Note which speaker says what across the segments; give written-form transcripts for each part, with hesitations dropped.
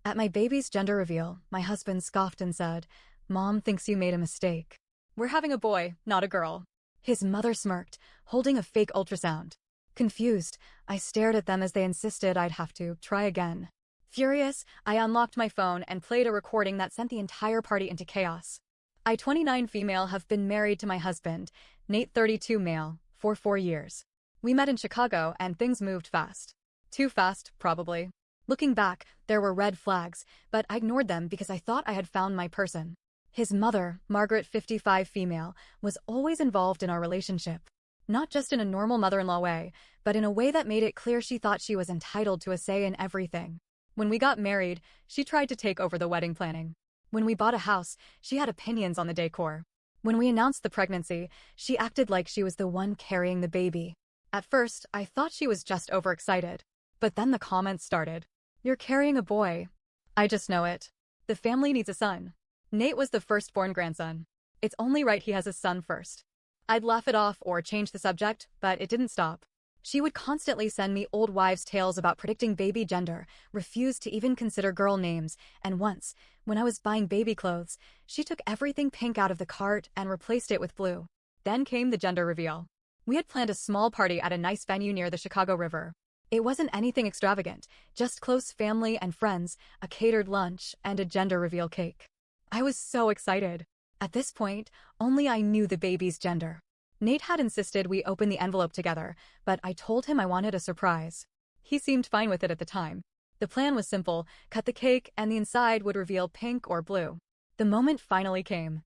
Speaker 1: At my baby's gender reveal, my husband scoffed and said, "Mom thinks you made a mistake. We're having a boy, not a girl." His mother smirked, holding a fake ultrasound. Confused, I stared at them as they insisted I'd have to try again. Furious, I unlocked my phone and played a recording that sent the entire party into chaos. I, 29 female, have been married to my husband, Nate, 32 male, for 4 years. We met in Chicago and things moved fast. Too fast, probably. Looking back, there were red flags, but I ignored them because I thought I had found my person. His mother, Margaret, 55 female, was always involved in our relationship. Not just in a normal mother-in-law way, but in a way that made it clear she thought she was entitled to a say in everything. When we got married, she tried to take over the wedding planning. When we bought a house, she had opinions on the decor. When we announced the pregnancy, she acted like she was the one carrying the baby. At first, I thought she was just overexcited. But then the comments started. "You're carrying a boy." I just know it. The family needs a son. Nate was the firstborn grandson. It's only right he has a son first. I'd laugh it off or change the subject, but it didn't stop. She would constantly send me old wives' tales about predicting baby gender, refused to even consider girl names, and once, when I was buying baby clothes, she took everything pink out of the cart and replaced it with blue. Then came the gender reveal. We had planned a small party at a nice venue near the Chicago River. It wasn't anything extravagant, just close family and friends, a catered lunch, and a gender reveal cake. I was so excited. At this point, only I knew the baby's gender. Nate had insisted we open the envelope together, but I told him I wanted a surprise. He seemed fine with it at the time. The plan was simple: cut the cake and the inside would reveal pink or blue. The moment finally came.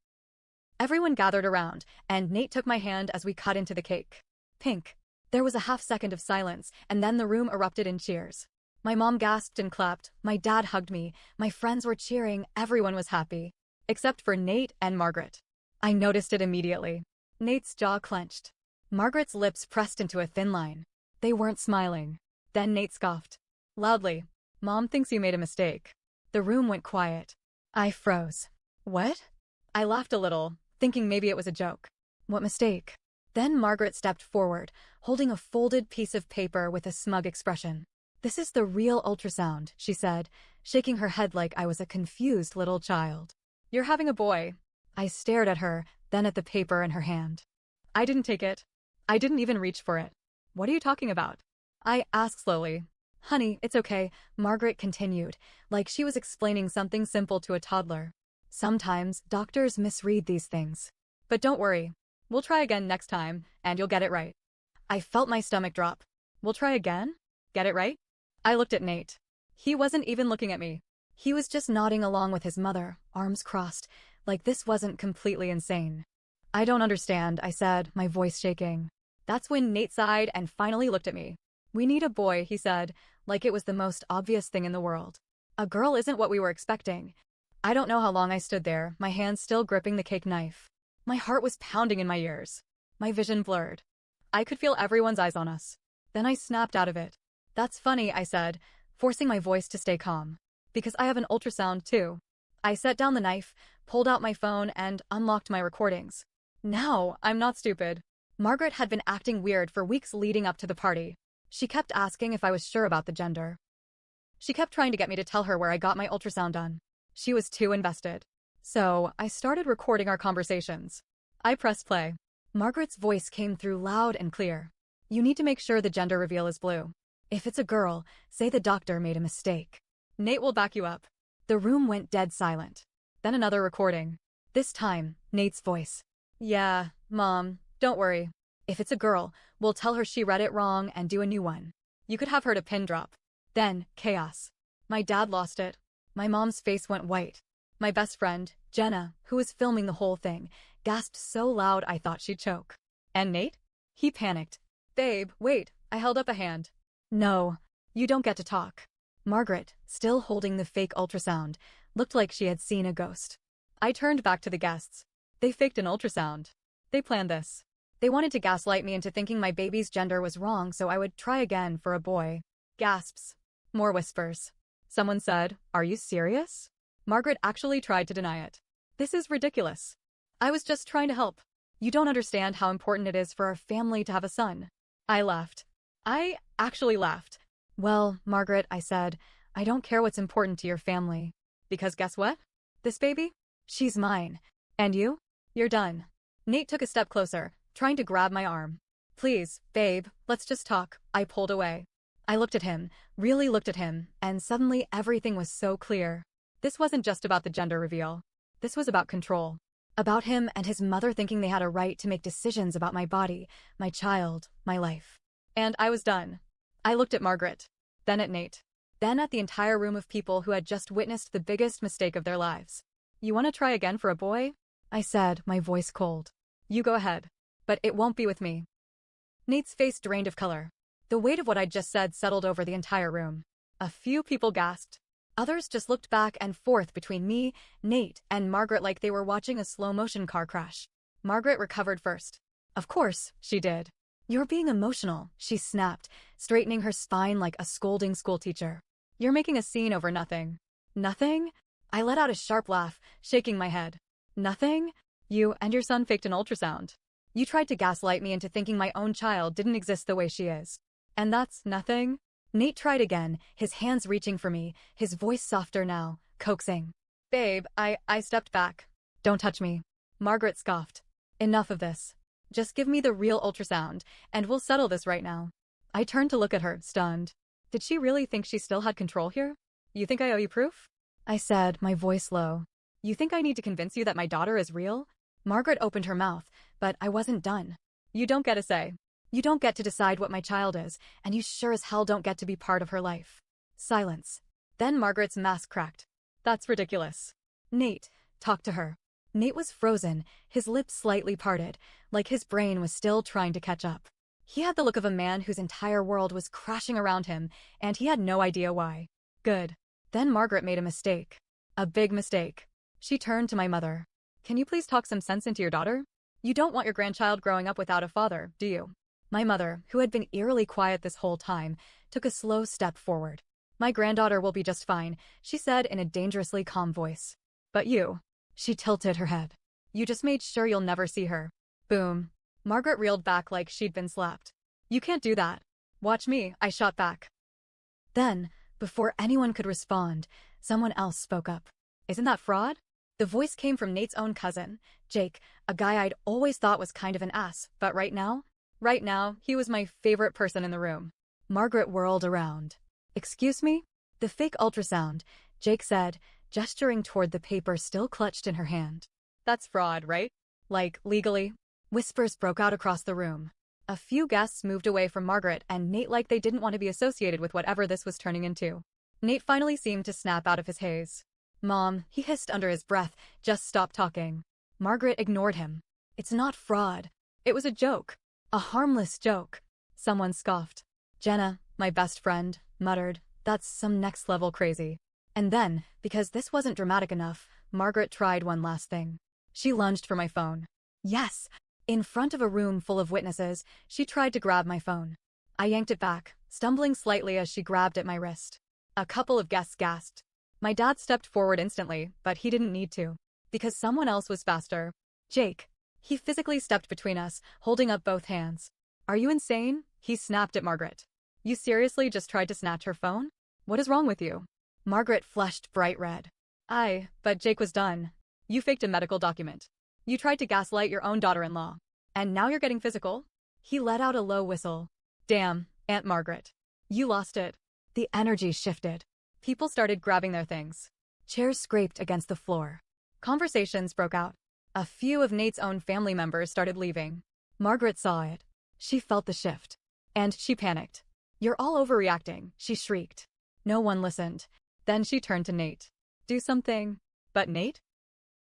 Speaker 1: Everyone gathered around, and Nate took my hand as we cut into the cake. Pink. There was a half-second of silence, and then the room erupted in cheers. My mom gasped and clapped, my dad hugged me, my friends were cheering, everyone was happy. Except for Nate and Margaret. I noticed it immediately. Nate's jaw clenched. Margaret's lips pressed into a thin line. They weren't smiling. Then Nate scoffed. Loudly, "Mom thinks you made a mistake." The room went quiet. I froze. What? I laughed a little, thinking maybe it was a joke. What mistake? Then Margaret stepped forward, holding a folded piece of paper with a smug expression. "This is the real ultrasound," she said, shaking her head like I was a confused little child. "You're having a boy." I stared at her, then at the paper in her hand. I didn't take it. I didn't even reach for it. "What are you talking about?" I asked slowly. "Honey, it's okay," Margaret continued, like she was explaining something simple to a toddler. "Sometimes doctors misread these things. But don't worry. We'll try again next time, and you'll get it right." I felt my stomach drop. "We'll try again? Get it right?" I looked at Nate. He wasn't even looking at me. He was just nodding along with his mother, arms crossed, like this wasn't completely insane. "I don't understand," I said, my voice shaking. That's when Nate sighed and finally looked at me. "We need a boy," he said, like it was the most obvious thing in the world. A girl isn't what we were expecting. I don't know how long I stood there, my hands still gripping the cake knife. My heart was pounding in my ears. My vision blurred. I could feel everyone's eyes on us. Then I snapped out of it. "That's funny," I said, forcing my voice to stay calm. "Because I have an ultrasound, too." I set down the knife, pulled out my phone, and unlocked my recordings. Now, I'm not stupid. Margaret had been acting weird for weeks leading up to the party. She kept asking if I was sure about the gender. She kept trying to get me to tell her where I got my ultrasound done. She was too invested. So, I started recording our conversations. I pressed play. Margaret's voice came through loud and clear. "You need to make sure the gender reveal is blue. If it's a girl, say the doctor made a mistake. Nate will back you up." The room went dead silent. Then another recording. This time, Nate's voice. "Yeah, Mom, don't worry. If it's a girl, we'll tell her she read it wrong and do a new one. You could have her to pin drop." Then, chaos. My dad lost it. My mom's face went white. My best friend, Jenna, who was filming the whole thing, gasped so loud I thought she'd choke. And Nate? He panicked. "Babe, wait," I held up a hand. "No, you don't get to talk." Margaret, still holding the fake ultrasound, looked like she had seen a ghost. I turned back to the guests. They faked an ultrasound. They planned this. They wanted to gaslight me into thinking my baby's gender was wrong so I would try again for a boy. Gasps. More whispers. Someone said, "Are you serious?" Margaret actually tried to deny it. "This is ridiculous. I was just trying to help. You don't understand how important it is for our family to have a son." I laughed. I actually laughed. "Well, Margaret," I said, I don't care what's important to your family. Because guess what? This baby? She's mine. And you? You're done. Nate took a step closer, trying to grab my arm. Please, babe, let's just talk. I pulled away. I looked at him, really looked at him, and suddenly everything was so clear. This wasn't just about the gender reveal. This was about control. About him and his mother thinking they had a right to make decisions about my body, my child, my life. And I was done. I looked at Margaret, then at Nate, then at the entire room of people who had just witnessed the biggest mistake of their lives. You want to try again for a boy? I said, my voice cold. You go ahead. But it won't be with me. Nate's face drained of color. The weight of what I'd just said settled over the entire room. A few people gasped. Others just looked back and forth between me, Nate, and Margaret like they were watching a slow-motion car crash. Margaret recovered first. Of course, she did. You're being emotional, she snapped, straightening her spine like a scolding schoolteacher. You're making a scene over nothing. Nothing? I let out a sharp laugh, shaking my head. Nothing? You and your son faked an ultrasound. You tried to gaslight me into thinking my own child didn't exist the way she is. And that's nothing? Nate tried again, his hands reaching for me, his voice softer now, coaxing. Babe, I stepped back. Don't touch me. Margaret scoffed. Enough of this. Just give me the real ultrasound, and we'll settle this right now. I turned to look at her, stunned. Did she really think she still had control here? You think I owe you proof? I said, my voice low. You think I need to convince you that my daughter is real? Margaret opened her mouth, but I wasn't done. You don't get a say. You don't get to decide what my child is, and you sure as hell don't get to be part of her life. Silence. Then Margaret's mask cracked. That's ridiculous. Nate, talk to her. Nate was frozen, his lips slightly parted, like his brain was still trying to catch up. He had the look of a man whose entire world was crashing around him, and he had no idea why. Good. Then Margaret made a mistake. A big mistake. She turned to my mother. Can you please talk some sense into your daughter? You don't want your grandchild growing up without a father, do you? My mother, who had been eerily quiet this whole time, took a slow step forward. My granddaughter will be just fine, she said in a dangerously calm voice. But you. She tilted her head. You just made sure you'll never see her. Boom. Margaret reeled back like she'd been slapped. You can't do that. Watch me, I shot back. Then, before anyone could respond, someone else spoke up. Isn't that fraud? The voice came from Nate's own cousin, Jake, a guy I'd always thought was kind of an ass, but right now, he was my favorite person in the room. Margaret whirled around. Excuse me? The fake ultrasound, Jake said, gesturing toward the paper still clutched in her hand. That's fraud, right? Like, legally? Whispers broke out across the room. A few guests moved away from Margaret and Nate like they didn't want to be associated with whatever this was turning into. Nate finally seemed to snap out of his haze. Mom, he hissed under his breath, just stop talking. Margaret ignored him. It's not fraud. It was a joke. A harmless joke. Someone scoffed. Jenna, my best friend, muttered, that's some next-level crazy. And then, because this wasn't dramatic enough, Margaret tried one last thing. She lunged for my phone. Yes! In front of a room full of witnesses, she tried to grab my phone. I yanked it back, stumbling slightly as she grabbed at my wrist. A couple of guests gasped. My dad stepped forward instantly, but he didn't need to. Because someone else was faster. Jake. He physically stepped between us, holding up both hands. Are you insane? He snapped at Margaret. You seriously just tried to snatch her phone? What is wrong with you? Margaret flushed bright red. But Jake was done. You faked a medical document. You tried to gaslight your own daughter-in-law. And now you're getting physical? He let out a low whistle. Damn, Aunt Margaret. You lost it. The energy shifted. People started grabbing their things. Chairs scraped against the floor. Conversations broke out. A few of Nate's own family members started leaving. Margaret saw it. She felt the shift. And she panicked. You're all overreacting, she shrieked. No one listened. Then she turned to Nate. Do something. But Nate?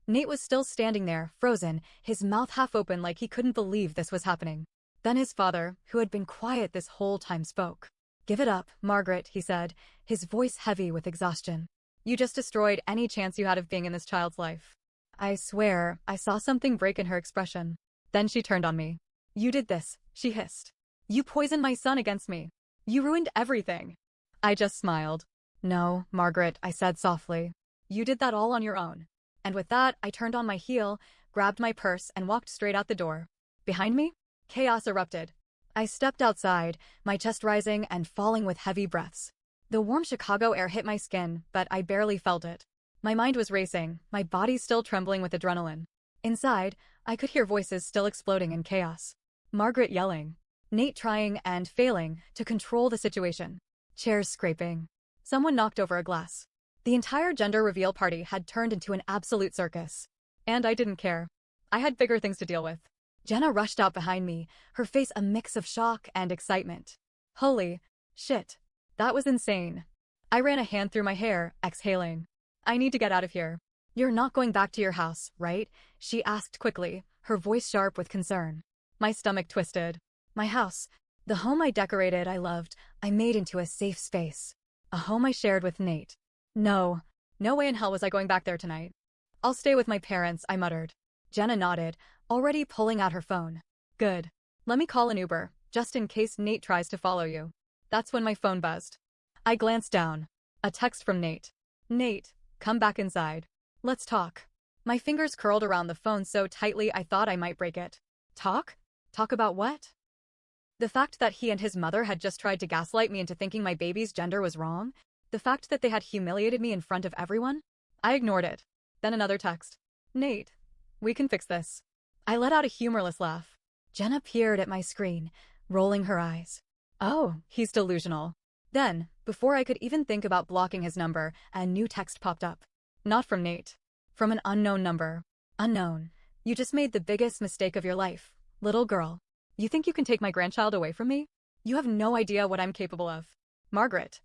Speaker 1: Nate was still standing there, frozen, his mouth half open like he couldn't believe this was happening. Then his father, who had been quiet this whole time, spoke. Give it up, Margaret, he said, his voice heavy with exhaustion. You just destroyed any chance you had of being in this child's life. I swear, I saw something break in her expression. Then she turned on me. You did this, she hissed. You poisoned my son against me. You ruined everything. I just smiled. No, Margaret, I said softly. You did that all on your own. And with that, I turned on my heel, grabbed my purse, and walked straight out the door. Behind me, chaos erupted. I stepped outside, my chest rising and falling with heavy breaths. The warm Chicago air hit my skin, but I barely felt it. My mind was racing, my body still trembling with adrenaline. Inside, I could hear voices still exploding in chaos. Margaret yelling. Nate trying and failing to control the situation. Chairs scraping. Someone knocked over a glass. The entire gender reveal party had turned into an absolute circus. And I didn't care. I had bigger things to deal with. Jenna rushed out behind me, her face a mix of shock and excitement. Holy shit. That was insane. I ran a hand through my hair, exhaling. I need to get out of here. You're not going back to your house, right? She asked quickly, her voice sharp with concern. My stomach twisted. My house. The home I decorated, I loved, I made into a safe space. A home I shared with Nate. No. No way in hell was I going back there tonight. I'll stay with my parents, I muttered. Jenna nodded, already pulling out her phone. Good. Let me call an Uber, just in case Nate tries to follow you. That's when my phone buzzed. I glanced down. A text from Nate. Nate, come back inside. Let's talk. My fingers curled around the phone so tightly I thought I might break it. Talk? Talk about what? The fact that he and his mother had just tried to gaslight me into thinking my baby's gender was wrong? The fact that they had humiliated me in front of everyone? I ignored it. Then another text. Nate, we can fix this. I let out a humorless laugh. Jenna peered at my screen, rolling her eyes. Oh, he's delusional. Then, before I could even think about blocking his number, a new text popped up. Not from Nate. From an unknown number. Unknown. You just made the biggest mistake of your life, little girl. You think you can take my grandchild away from me? You have no idea what I'm capable of. Margaret.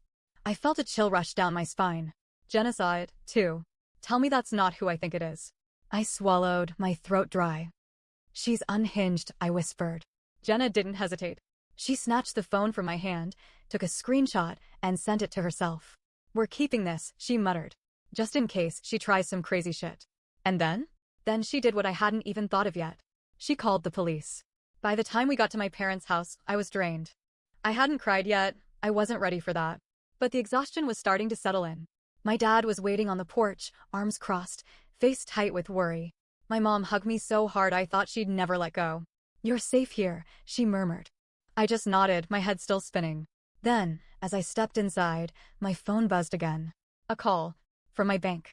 Speaker 1: I felt a chill rush down my spine. Jenna saw it, too. Tell me that's not who I think it is. I swallowed, my throat dry. She's unhinged, I whispered. Jenna didn't hesitate. She snatched the phone from my hand, took a screenshot, and sent it to herself. We're keeping this, she muttered. Just in case she tries some crazy shit. And then? Then she did what I hadn't even thought of yet. She called the police. By the time we got to my parents' house, I was drained. I hadn't cried yet, I wasn't ready for that. But the exhaustion was starting to settle in. My dad was waiting on the porch, arms crossed, face tight with worry. My mom hugged me so hard I thought she'd never let go. You're safe here, she murmured. I just nodded, my head still spinning. Then, as I stepped inside, my phone buzzed again. A call. From my bank.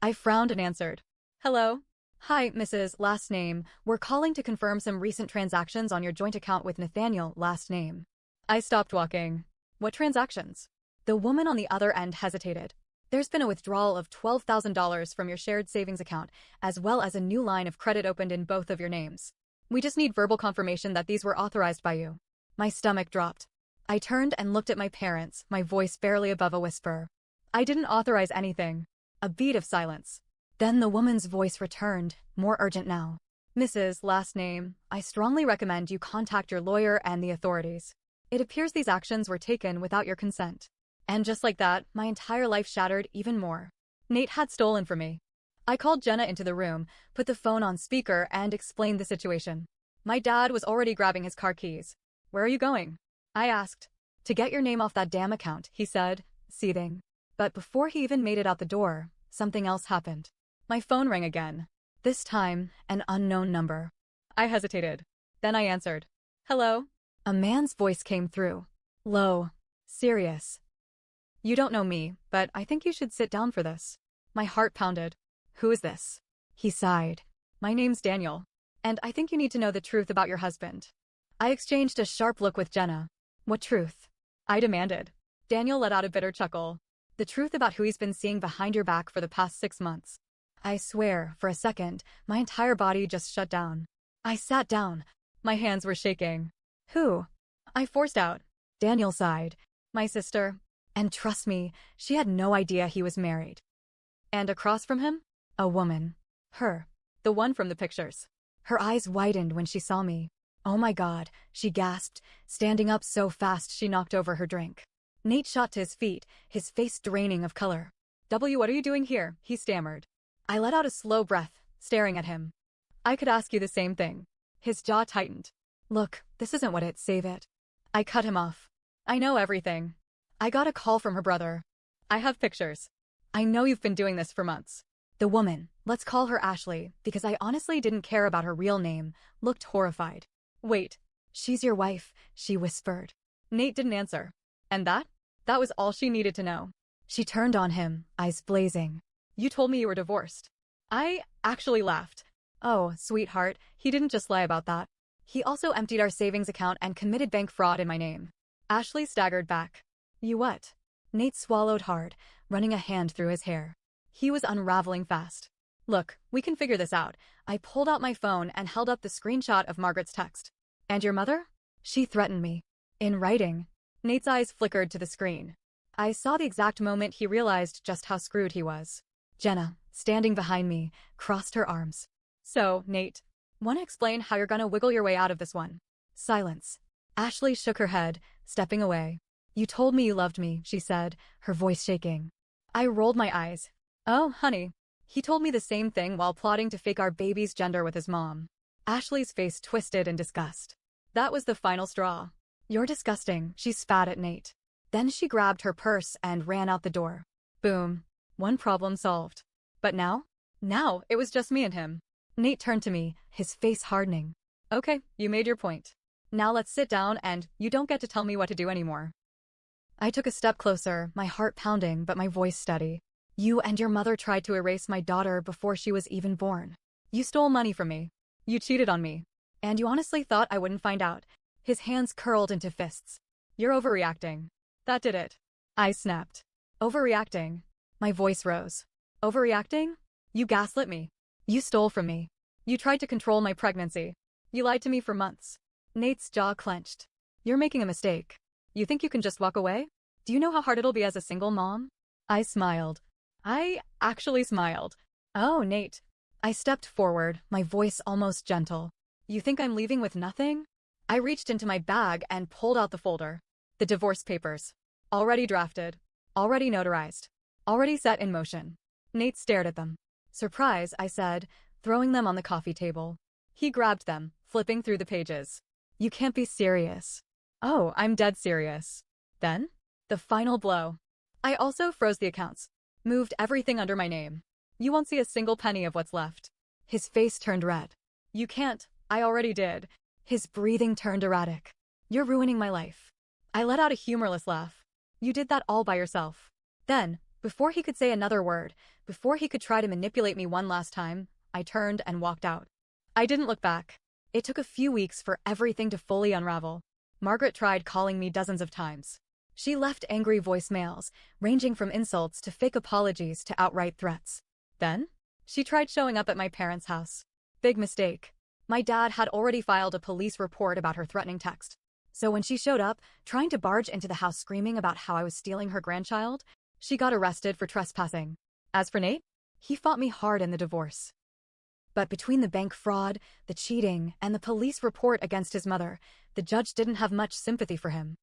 Speaker 1: I frowned and answered. Hello? Hi, Mrs. Last name. We're calling to confirm some recent transactions on your joint account with Nathaniel, last name. I stopped walking. What transactions? The woman on the other end hesitated. There's been a withdrawal of $12,000 from your shared savings account, as well as a new line of credit opened in both of your names. We just need verbal confirmation that these were authorized by you. My stomach dropped. I turned and looked at my parents, my voice barely above a whisper. I didn't authorize anything. A beat of silence. Then the woman's voice returned, more urgent now. Mrs. Last name, I strongly recommend you contact your lawyer and the authorities. It appears these actions were taken without your consent. And just like that, my entire life shattered even more. Nate had stolen from me. I called Jenna into the room, put the phone on speaker, and explained the situation. My dad was already grabbing his car keys. Where are you going? I asked. To get your name off that damn account, he said, seething. But before he even made it out the door, something else happened. My phone rang again. This time, an unknown number. I hesitated. Then I answered. Hello? A man's voice came through. Low. Serious. You don't know me, but I think you should sit down for this. My heart pounded. Who is this? He sighed. My name's Daniel. And I think you need to know the truth about your husband. I exchanged a sharp look with Jenna. What truth? I demanded. Daniel let out a bitter chuckle. The truth about who he's been seeing behind your back for the past 6 months. I swear, for a second, my entire body just shut down. I sat down. My hands were shaking. Who? I forced out. Daniel sighed. My sister. And trust me, she had no idea he was married. And across from him? A woman. Her. The one from the pictures. Her eyes widened when she saw me. Oh my God, she gasped, standing up so fast she knocked over her drink. Nate shot to his feet, his face draining of color. What are you doing here? He stammered. I let out a slow breath, staring at him. I could ask you the same thing. His jaw tightened. Look, this isn't what it, save it. I cut him off. I know everything. I got a call from her brother. I have pictures. I know you've been doing this for months. The woman, let's call her Ashley, because I honestly didn't care about her real name, looked horrified. Wait. She's your wife, she whispered. Nate didn't answer. And that? That was all she needed to know. She turned on him, eyes blazing. You told me you were divorced. I actually laughed. Oh, sweetheart, he didn't just lie about that. He also emptied our savings account and committed bank fraud in my name. Ashley staggered back. You what? Nate swallowed hard, running a hand through his hair. He was unraveling fast. Look, we can figure this out. I pulled out my phone and held up the screenshot of Margaret's text. And your mother? She threatened me. In writing. Nate's eyes flickered to the screen. I saw the exact moment he realized just how screwed he was. Jenna, standing behind me, crossed her arms. So, Nate, want to explain how you're gonna wiggle your way out of this one? Silence. Ashley shook her head, stepping away. You told me you loved me, she said, her voice shaking. I rolled my eyes. Oh, honey. He told me the same thing while plotting to fake our baby's gender with his mom. Ashley's face twisted in disgust. That was the final straw. You're disgusting, she spat at Nate. Then she grabbed her purse and ran out the door. Boom. One problem solved. But now? Now, it was just me and him. Nate turned to me, his face hardening. Okay, you made your point. Now let's sit down and you don't get to tell me what to do anymore. I took a step closer, my heart pounding but my voice steady. You and your mother tried to erase my daughter before she was even born. You stole money from me. You cheated on me. And you honestly thought I wouldn't find out. His hands curled into fists. You're overreacting. That did it. I snapped. Overreacting. My voice rose. Overreacting? You gaslit me. You stole from me. You tried to control my pregnancy. You lied to me for months. Nate's jaw clenched. You're making a mistake. You think you can just walk away? Do you know how hard it'll be as a single mom? I smiled. I actually smiled. Oh, Nate. I stepped forward, my voice almost gentle. You think I'm leaving with nothing? I reached into my bag and pulled out the folder. The divorce papers. Already drafted. Already notarized. Already set in motion. Nate stared at them. Surprise, I said, throwing them on the coffee table. He grabbed them, flipping through the pages. You can't be serious. Oh, I'm dead serious. Then? The final blow. I also froze the accounts. Moved everything under my name. You won't see a single penny of what's left. His face turned red. You can't. I already did. His breathing turned erratic. You're ruining my life. I let out a humorless laugh. You did that all by yourself. Then, before he could say another word, before he could try to manipulate me one last time, I turned and walked out. I didn't look back. It took a few weeks for everything to fully unravel. Margaret tried calling me dozens of times. She left angry voicemails, ranging from insults to fake apologies to outright threats. Then, she tried showing up at my parents' house. Big mistake. My dad had already filed a police report about her threatening text. So when she showed up, trying to barge into the house screaming about how I was stealing her grandchild, she got arrested for trespassing. As for Nate, he fought me hard in the divorce. But between the bank fraud, the cheating, and the police report against his mother, the judge didn't have much sympathy for him.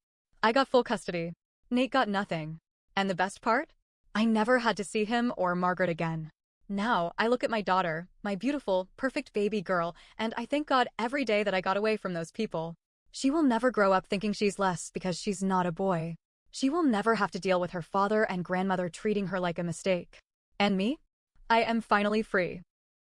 Speaker 1: I got full custody. Nate got nothing. And the best part? I never had to see him or Margaret again. Now, I look at my daughter, my beautiful, perfect baby girl, and I thank God every day that I got away from those people. She will never grow up thinking she's less because she's not a boy. She will never have to deal with her father and grandmother treating her like a mistake. And me? I am finally free.